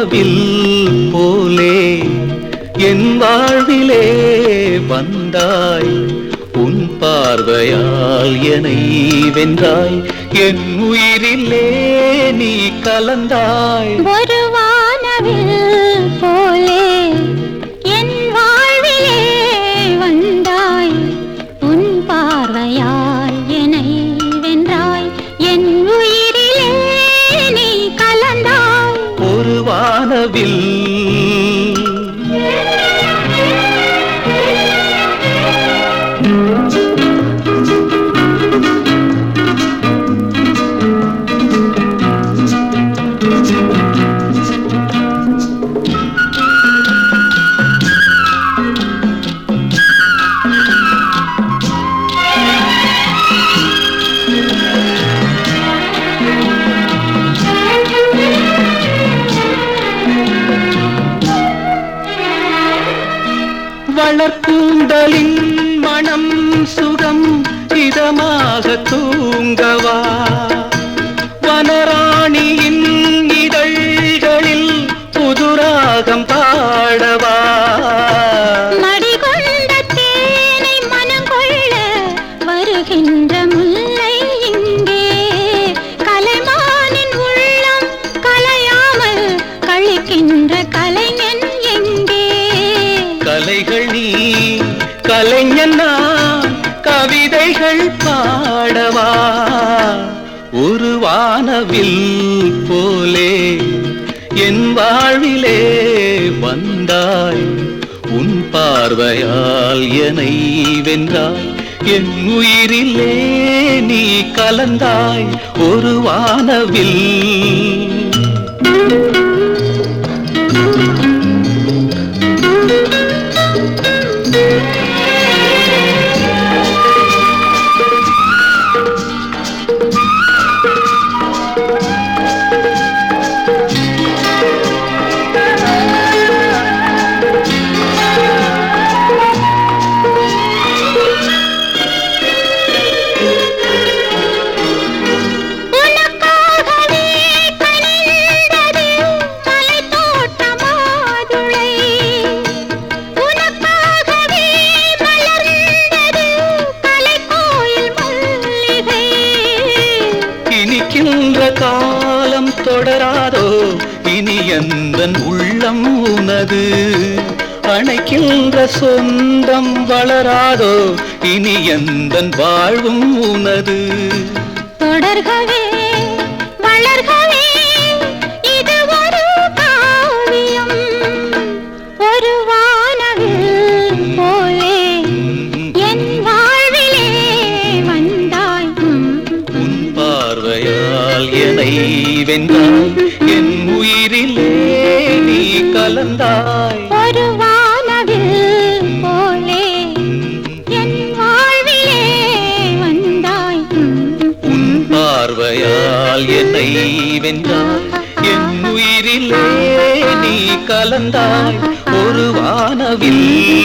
வானவில் போலே என் வாழ்விலே வந்தாய். உன் பார்வையால் என்னை வென்றாய். என் உயிரிலே நீ கலந்தாய். ஒரு வானவில் போலே என் வாழ்விலே வந்தாய். உன் பார்வையால் என்னை வென்றாய். என் உயிரிலே நீ கலந்தாய். ஒரு வானவில் வளர்க்கூந்தலின் மனம் சுகம் இதமாக தூங்கவா. வனராணியின் இதழ்களில் புதுராகம் பாடவா. மடிகொண்ட தேனை மனம் கொள்ள வருகின்ற முல்லை இங்கே. கலைமானின் உள்ளம் கலையாமல் கழிக்கின்ற கலைஞன் எங்கே. கலைகள் நீ கலைஞன் நான் கவிதைகள் பாடவா. ஒரு வானவில் போலே என் வாழ்விலே வந்தாய். உன் பார்வையால் என்னை வென்றாய். என் உயிரிலே நீ கலந்தாய். ஒரு வானவில் காலம் தொடராதோ. இனி எந்தன் உள்ளம் உனது. அணைக்கின்ற சொந்தம் வளராதோ. இனி எந்தன் வாழ்வும் உனது. தொடர்கவே வளர்கவே இது ஒரு காவியம். ஒரு வானவில் போலே என் வாழ்விலே வந்தாய். உன் பார்வையால் என்னை வென்றாய். என் உயிரிலே நீ கலந்தாய். ஒரு வானவில் போலே என் வாழ்விலே வந்தாய். உன் பார்வையால் என்னை வென்றாய். என் உயிரிலே நீ கலந்தாய். ஒரு வானவில்